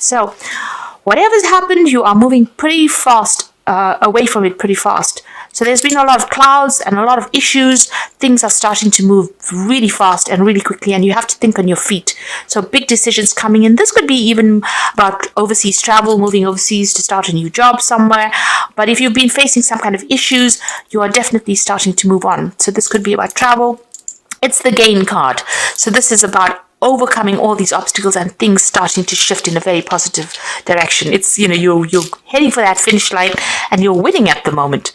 So whatever's happened, you are moving pretty fast away from it pretty fast. So there's been a lot of clouds and a lot of issues. Things are starting to move really fast and really quickly, and you have to think on your feet. So big decisions coming in. This could be even about overseas travel, moving overseas to start a new job somewhere. But if you've been facing some kind of issues, you are definitely starting to move on. So this could be about travel. It's the gain card. So this is about overcoming all these obstacles and things starting to shift in a very positive direction. It's, you're heading for that finish line and you're winning at the moment.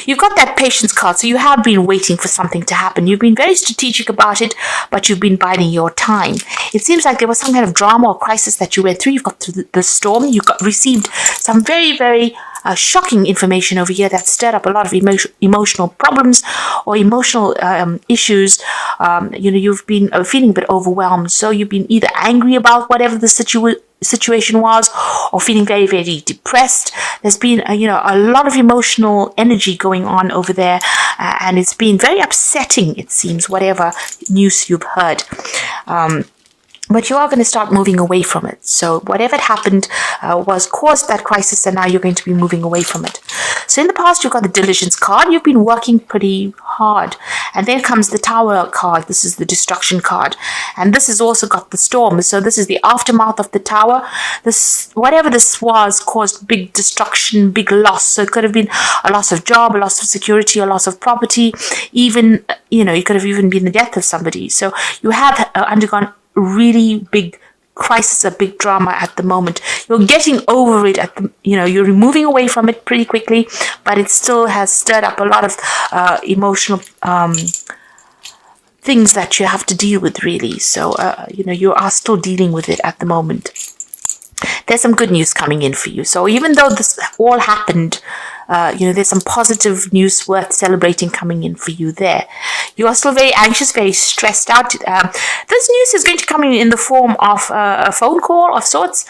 You've got that patience card, so you have been waiting for something to happen. You've been very strategic about it, but you've been biding your time. It seems like there was some kind of drama or crisis that you went through. You've got through the storm. You received some very, very shocking information over here that stirred up a lot of emotional problems or emotional issues. You've been feeling a bit overwhelmed. So you've been either angry about whatever the situation was, or feeling very, very depressed. There's been a lot of emotional energy going on over there, and it's been very upsetting, it seems, whatever news you've heard. But you are going to start moving away from it. So whatever happened was caused that crisis, and now you're going to be moving away from it. So in the past, you've got the diligence card. You've been working pretty hard. And then comes the tower card. This is the destruction card. And this has also got the storm. So this is the aftermath of the tower. Whatever this was caused big destruction, big loss. So it could have been a loss of job, a loss of security, a loss of property. Even, it could have even been the death of somebody. So you have undergone really big crisis, a big drama at the moment. You're getting over it you're moving away from it pretty quickly, but it still has stirred up a lot of emotional things that you have to deal with, really. So you are still dealing with it at the moment. There's some good news coming in for you. So even though this all happened, there's some positive news worth celebrating coming in for you there. You are still very anxious, very stressed out. This news is going to come in the form of a phone call of sorts.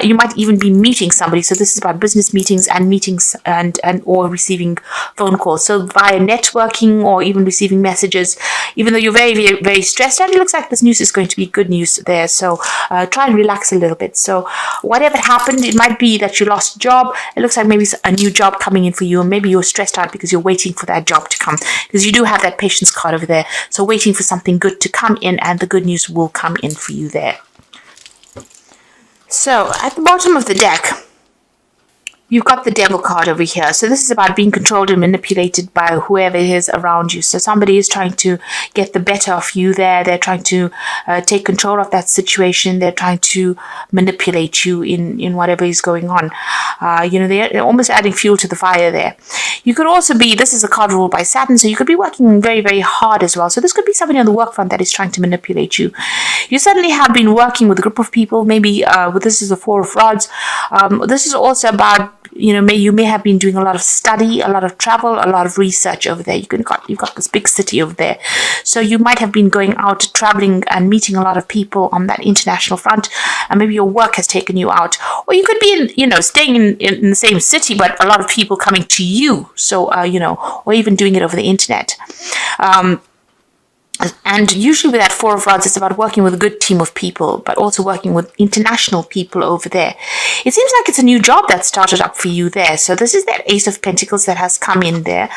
You might even be meeting somebody. So this is about business meetings and or receiving phone calls. So via networking or even receiving messages, even though you're very, very, very stressed out, it looks like this news is going to be good news there. So try and relax a little bit. So whatever happened, it might be that you lost a job. It looks like maybe a new job coming in for you, and maybe you're stressed out because you're waiting for that job to come, because you do have that patience card over there. So waiting for something good to come in, and the good news will come in for you there. So at the bottom of the deck, you've got the devil card over here. So this is about being controlled and manipulated by whoever it is around you. So somebody is trying to get the better of you there. They're trying to take control of that situation. They're trying to manipulate you in whatever is going on. They're almost adding fuel to the fire there. You could also be, this is a card ruled by Saturn, so you could be working very, very hard as well. So this could be somebody on the work front that is trying to manipulate you. You certainly have been working with a group of people, maybe this is a Four of Rods. This is also about, you may have been doing a lot of study, a lot of travel, a lot of research over there. You've got this big city over there. So you might have been going out, traveling and meeting a lot of people on that international front, and maybe your work has taken you out. Or you could be staying in the same city, but a lot of people coming to you. So, or even doing it over the internet. And usually with that Four of Rods, it's about working with a good team of people, but also working with international people over there. It seems like it's a new job that started up for you there. So this is that Ace of Pentacles that has come in there.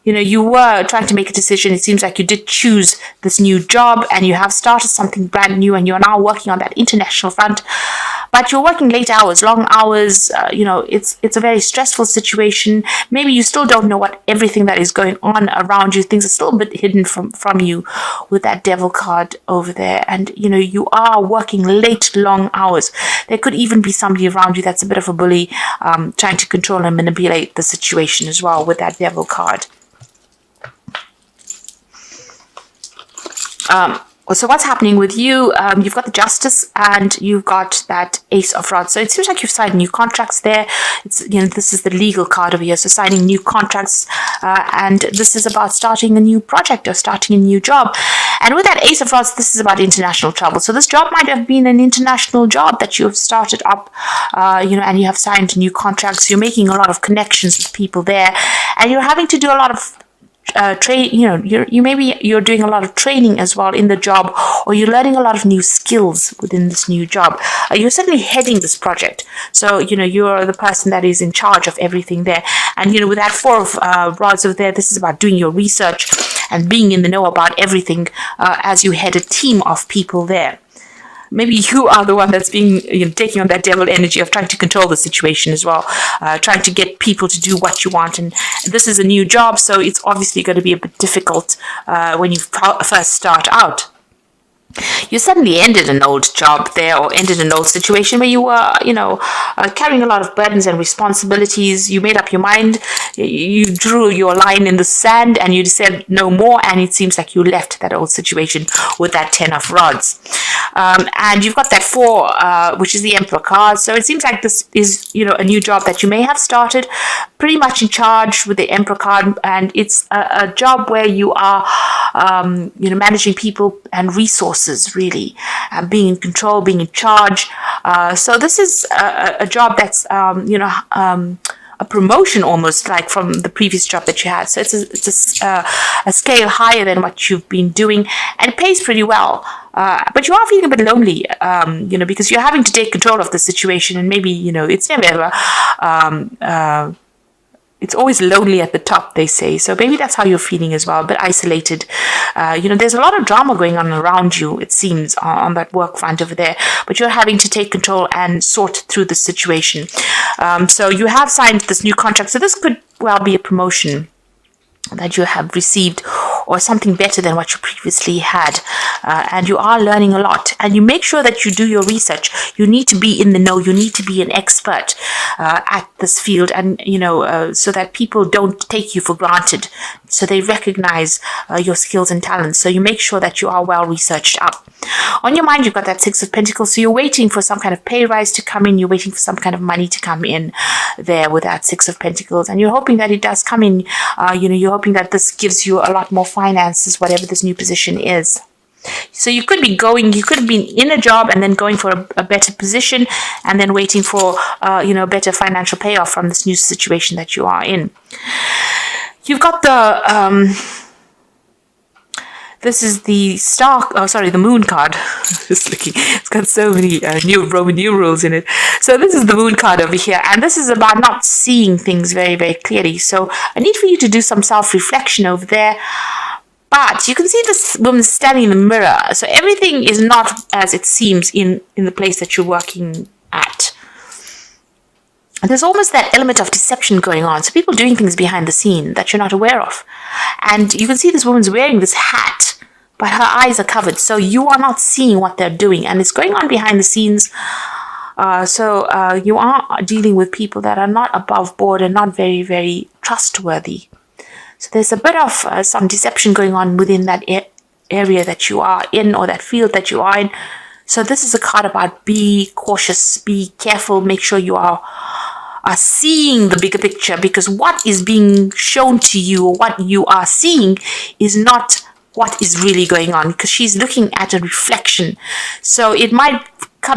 You were trying to make a decision. It seems like you did choose this new job, and you have started something brand new, and you're now working on that international front. But you're working late hours, long hours. It's a very stressful situation. Maybe you still don't know what everything that is going on around you. Things are still a bit hidden from you with that devil card over there. And, you are working late, long hours. There could even be somebody around you that's a bit of a bully, trying to control and manipulate the situation as well with that devil card. So what's happening with you? You've got the Justice and you've got that Ace of Rods. So it seems like you've signed new contracts there. It's this is the legal card over here. So signing new contracts, and this is about starting a new project or starting a new job. And with that Ace of Rods, this is about international travel. So this job might have been an international job that you have started up, and you have signed new contracts. You're making a lot of connections with people there, and you're having to do a lot of you're doing a lot of training as well in the job, or you're learning a lot of new skills within this new job. You're certainly heading this project, so you're the person that is in charge of everything there. And with that 4 of rods over there, this is about doing your research and being in the know about everything as you head a team of people there. Maybe you are the one that's being taking on that devil energy of trying to control the situation as well, trying to get people to do what you want. And this is a new job, so it's obviously going to be a bit difficult when you first start out. You suddenly ended an old job there, or ended an old situation where you were, carrying a lot of burdens and responsibilities. You made up your mind, you drew your line in the sand, and you said no more, and it seems like you left that old situation with that 10 of rods. And you've got that 4, which is the Emperor card. So it seems like this is, a new job that you may have started, pretty much in charge with the Emperor card, and it's a job where you are, managing people and resources, really, being in control, being in charge. So this is a job that's, a promotion almost, like from the previous job that you had. So it's a scale higher than what you've been doing, and it pays pretty well. But you are feeling a bit lonely, because you're having to take control of the situation, and maybe, it's never ever, it's always lonely at the top, they say. So maybe that's how you're feeling as well, a bit isolated. There's a lot of drama going on around you, it seems, on that work front over there. But you're having to take control and sort through the situation. So you have signed this new contract. So this could well be a promotion that you have received, or something better than what you previously had, and you are learning a lot. And you make sure that you do your research. You need to be in the know. You need to be an expert at this field, and so that people don't take you for granted, so they recognize your skills and talents. So you make sure that you are well researched up. On your mind, you've got that 6 of Pentacles, so you're waiting for some kind of pay rise to come in. You're waiting for some kind of money to come in there with that 6 of Pentacles, and you're hoping that it does come in. You're hoping that this gives you a lot more finances, whatever this new position is. So you could have been in a job and then going for a better position, and then waiting for, better financial payoff from this new situation that you are in. You've got this is the the moon card. Just looking, it's got so many new Roman numerals in it. So this is the moon card over here, and this is about not seeing things very, very clearly. So I need for you to do some self-reflection over there. But you can see this woman standing in the mirror. So everything is not as it seems in the place that you're working at. There's almost that element of deception going on. So people doing things behind the scene that you're not aware of. And you can see this woman's wearing this hat, but her eyes are covered. So you are not seeing what they're doing. And it's going on behind the scenes. So you are dealing with people that are not above board and not very, very trustworthy. So there's a bit of some deception going on within that area that you are in, or that field that you are in. So this is a card about be cautious, be careful, make sure you are seeing the bigger picture, because what is being shown to you, or what you are seeing, is not what is really going on, because she's looking at a reflection. So it might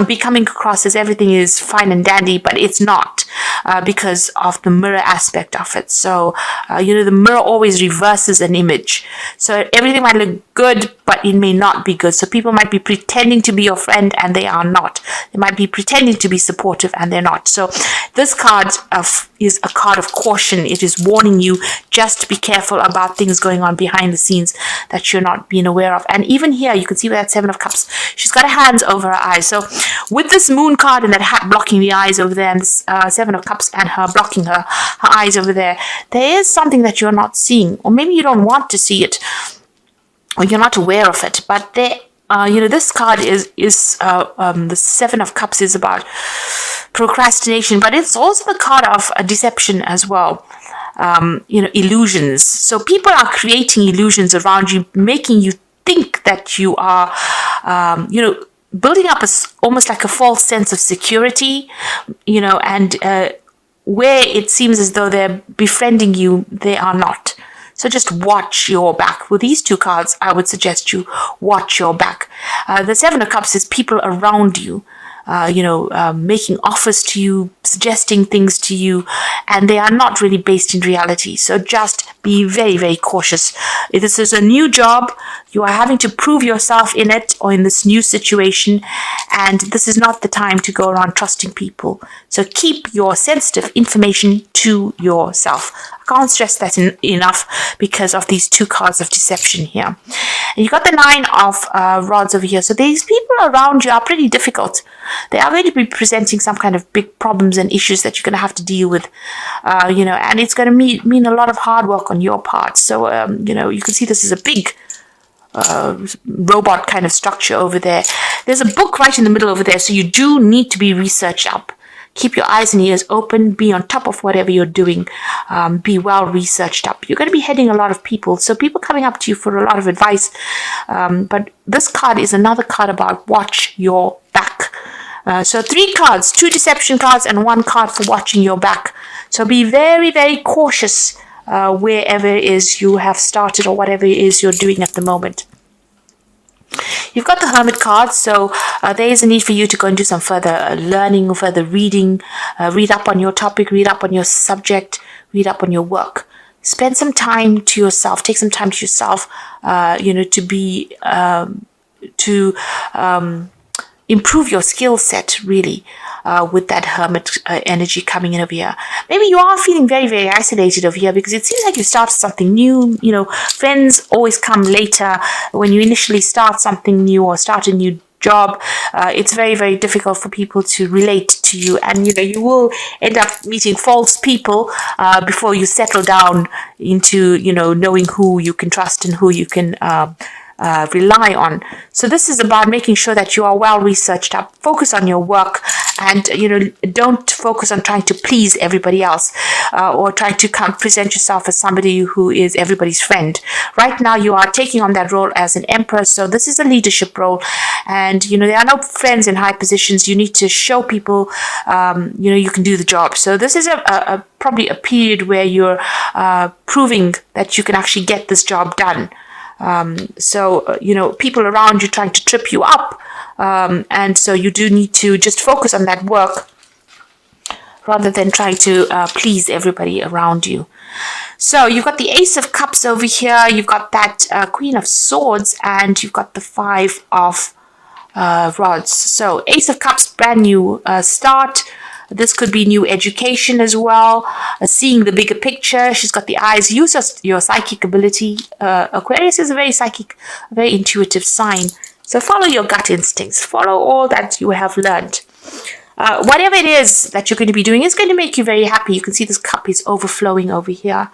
be coming across as everything is fine and dandy, but it's not, because of the mirror aspect of it. So, the mirror always reverses an image. So everything might look good, but it may not be good. So people might be pretending to be your friend, and they are not. They might be pretending to be supportive, and they're not. So this card is a card of caution. It is warning you just be careful about things going on behind the scenes that you're not being aware of. And even here, you can see with that 7 of Cups, she's got her hands over her eyes. So with this moon card and that hat blocking the eyes over there, and this 7 of Cups and her blocking her eyes over there, there is something that you're not seeing, or maybe you don't want to see it, or you're not aware of it. But there, this card is the 7 of Cups is about procrastination, but it's also the card of deception as well. Illusions. So people are creating illusions around you, making you think that you are, building up almost like a false sense of security, and where it seems as though they're befriending you, they are not. So just watch your back. With these 2 cards, I would suggest you watch your back. The 7 of Cups is people around you. making offers to you, suggesting things to you, and they are not really based in reality. So just be very, very cautious. If this is a new job, you are having to prove yourself in it or in this new situation, and this is not the time to go around trusting people. So keep your sensitive information to yourself. I can't stress that enough because of these two cards of deception here. And you got the Nine of Rods over here. So these people around you are pretty difficult. They are going to be presenting some kind of big problems and issues that you're going to have to deal with, and it's going to mean a lot of hard work on your part. So, you can see this is a big robot kind of structure over there. There's a book right in the middle over there, so you do need to be researched up. Keep your eyes and ears open. Be on top of whatever you're doing. Be well researched up. You're going to be heading a lot of people, so people coming up to you for a lot of advice. But this card is another card about watch your back. So 3 cards, 2 deception cards and 1 card for watching your back. So be very, very cautious wherever it is you have started or whatever it is you're doing at the moment. You've got the Hermit card, so there is a need for you to go and do some further learning, further reading, read up on your topic, read up on your subject, read up on your work. Spend some time to yourself, take some time to yourself, to improve your skill set, really, with that Hermit energy coming in over here. Maybe you are feeling very, very isolated over here because it seems like you started something new. Friends always come later. When you initially start something new or start a new job, it's very, very difficult for people to relate to you, and you will end up meeting false people before you settle down into knowing who you can trust and who you can rely on. So this is about making sure that you are well researched up. Focus on your work, and don't focus on trying to please everybody else or trying to present yourself as somebody who is everybody's friend. Right now you are taking on that role as an empress, so this is a leadership role, and there are no friends in high positions. You need to show people you can do the job. So this is probably a period where you're proving that you can actually get this job done. People around you trying to trip you up, and so you do need to just focus on that work rather than trying to please everybody around you. So you've got the Ace of Cups over here, you've got that Queen of Swords, and you've got the 5 of Rods. So Ace of Cups, brand new start. This could be new education as well, seeing the bigger picture. She's got the eyes. Use your psychic ability. Aquarius is a very psychic, very intuitive sign. So follow your gut instincts. Follow all that you have learned. Whatever it is that you're going to be doing is going to make you very happy. You can see this cup is overflowing over here.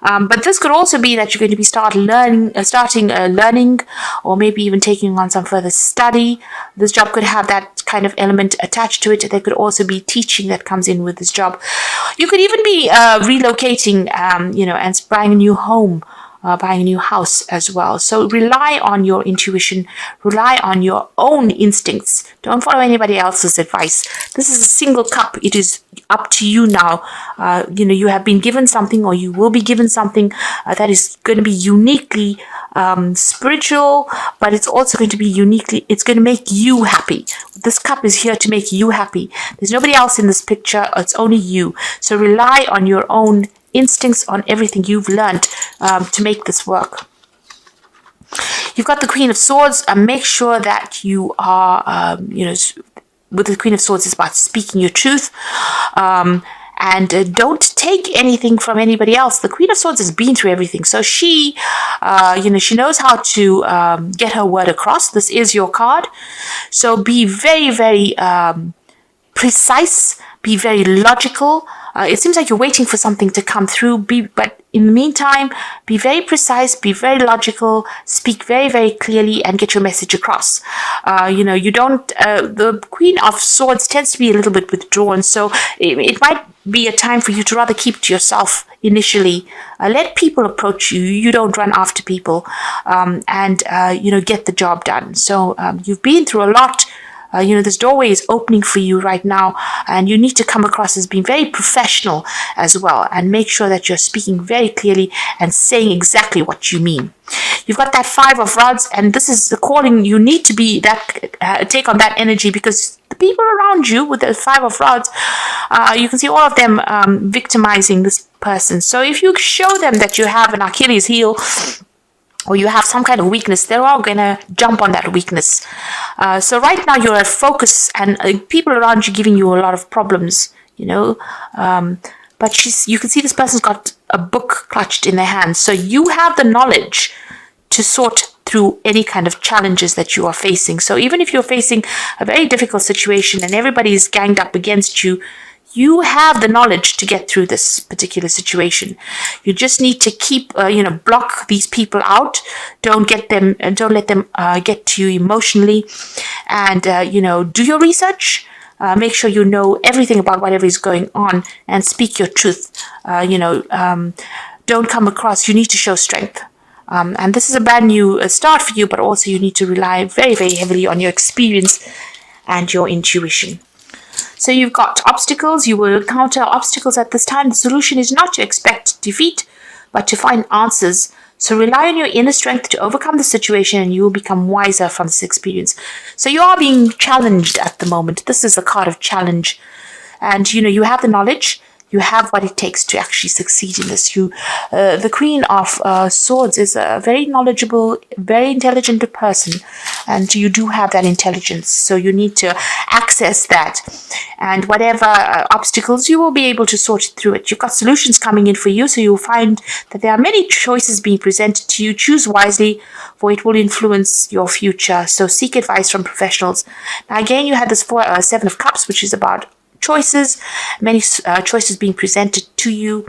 But this could also be that you're going to be starting learning, or maybe even taking on some further study. This job could have that kind of element attached to it. There could also be teaching that comes in with this job. You could even be relocating, and buying a new home, buying a new house as well. So rely on your intuition, rely on your own instincts. Don't follow anybody else's advice. This is a single cup. It is up to you now. You have been given something, or you will be given something that is going to be uniquely spiritual, but it's also going to be it's going to make you happy. This cup is here to make you happy. There's nobody else in this picture. It's only you. So rely on your own instincts, on everything you've learned to make this work. You've got the Queen of Swords. Make sure that you are, with the Queen of Swords, it's about speaking your truth. And don't take anything from anybody else. The Queen of Swords has been through everything. So she, she knows how to get her word across. This is your card. So be very, very precise. Be very logical. It seems like you're waiting for something to come through. But in the meantime, be very precise, be very logical, speak very, very clearly, and get your message across. You don't. The Queen of Swords tends to be a little bit withdrawn, so it might be a time for you to rather keep to yourself initially. Let people approach you. You don't run after people, and get the job done. So you've been through a lot. This doorway is opening for you right now, and you need to come across as being very professional as well, and make sure that you're speaking very clearly and saying exactly what you mean. You've got that 5 of Rods, and this is the calling. You need to be take on that energy, because the people around you with the Five of Rods, you can see all of them victimizing this person. So if you show them that you have an Achilles heel, or you have some kind of weakness, they're all going to jump on that weakness. So right now you're at focus, and people around you giving you a lot of problems, but you can see this person's got a book clutched in their hands. So you have the knowledge to sort through any kind of challenges that you are facing. So even if you're facing a very difficult situation and everybody is ganged up against you, you have the knowledge to get through this particular situation. You just need to keep, block these people out. Don't let them get to you emotionally, and do your research. Make sure you know everything about whatever is going on, and speak your truth. Don't come across. You need to show strength. And this is a brand new start for you, but also you need to rely very, very heavily on your experience and your intuition. So you've got obstacles. You will encounter obstacles at this time. The solution is not to expect defeat, but to find answers. So rely on your inner strength to overcome the situation, and you will become wiser from this experience. So you are being challenged at the moment. This is a card of challenge. And, you have the knowledge. You have what it takes to actually succeed in this. The Queen of Swords is a very knowledgeable, very intelligent person, and you do have that intelligence. So you need to access that, and whatever obstacles, you will be able to sort through it. You've got solutions coming in for you, so you'll find that there are many choices being presented to you. Choose wisely, for it will influence your future. So seek advice from professionals. Now again, you had this Seven of Cups, which is about choices, many choices being presented to you,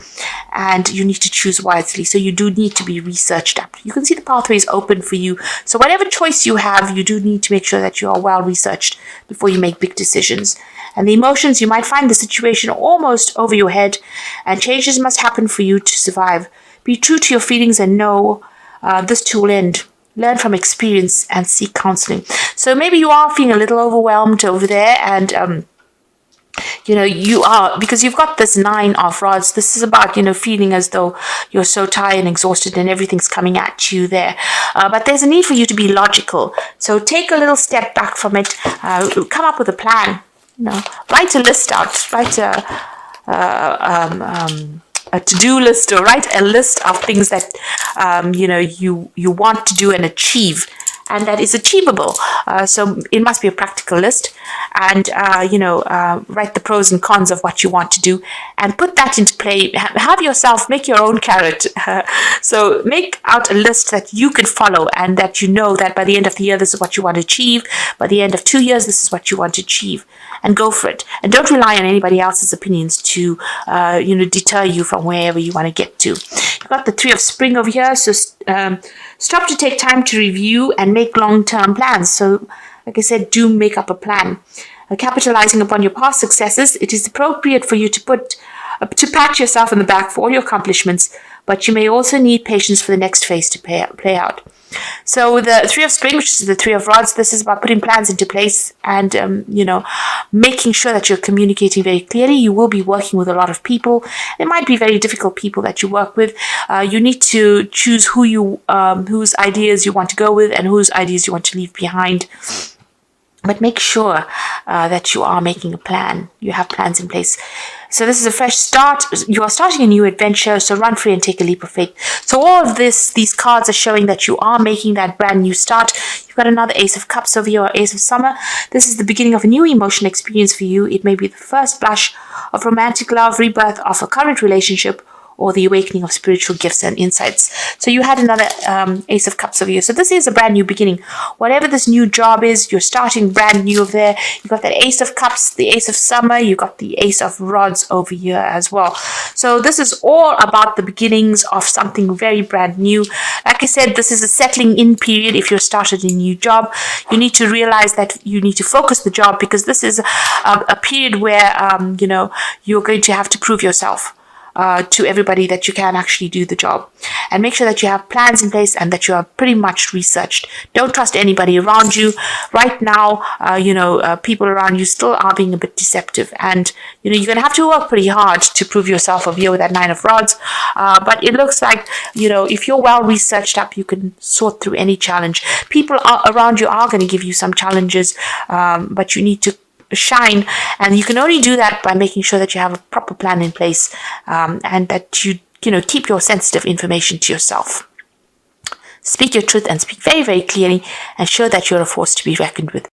and you need to choose wisely. So you do need to be researched up. You can see the pathway is open for you. So whatever choice you have, you do need to make sure that you are well researched before you make big decisions. And the emotions, you might find the situation almost over your head, and changes must happen for you to survive. Be true to your feelings and know this too will end. Learn from experience and seek counseling. So maybe you are feeling a little overwhelmed over there, and you are, because you've got this Nine of Rods. This is about, feeling as though you're so tired and exhausted and everything's coming at you there. But there's a need for you to be logical. So take a little step back from it. Come up with a plan. Write a list out. Write a to-do list, or write a list of things that, you want to do and achieve, and that is achievable. So it must be a practical list, and write the pros and cons of what you want to do, and put that into play. Have yourself make your own carrot. So make out a list that you can follow, and that you know that by the end of the year this is what you want to achieve. By the end of 2 years this is what you want to achieve, and go for it. And don't rely on anybody else's opinions to deter you from wherever you want to get to. You've got the Three of Spring over here. So stop to take time to review and make long-term plans. So, like I said, do make up a plan. Capitalizing upon your past successes, it is appropriate for you to pat yourself on the back for all your accomplishments, but you may also need patience for the next phase to play out. So the Three of Spring, which is the Three of Rods, this is about putting plans into place and, making sure that you're communicating very clearly. You will be working with a lot of people. It might be very difficult people that you work with. You need to choose whose ideas you want to go with and whose ideas you want to leave behind. But make sure that you are making a plan. You have plans in place. So this is a fresh start. You are starting a new adventure, so run free and take a leap of faith. So all of these cards are showing that you are making that brand new start. You've got another Ace of Cups over here, or Ace of Summer. This is the beginning of a new emotional experience for you. It may be the first blush of romantic love, rebirth of a current relationship, or the awakening of spiritual gifts and insights. So you had another Ace of Cups over here. So this is a brand new beginning. Whatever this new job is, you're starting brand new over there. You've got that Ace of Cups, the Ace of Summer. You've got the Ace of Rods over here as well. So this is all about the beginnings of something very brand new. Like I said, this is a settling in period. If you're started a new job, you need to realize that you need to focus the job, because this is a period where, you're going to have to prove yourself to everybody that you can actually do the job, and make sure that you have plans in place and that you are pretty much researched. Don't trust anybody around you right now. People around you still are being a bit deceptive, and you're going to have to work pretty hard to prove yourself over here with that Nine of Rods. But it looks like, if you're well researched up, you can sort through any challenge. People around you are going to give you some challenges, but you need to shine. And you can only do that by making sure that you have a proper plan in place, and that you keep your sensitive information to yourself. Speak your truth and speak very, very clearly, and show that you're a force to be reckoned with.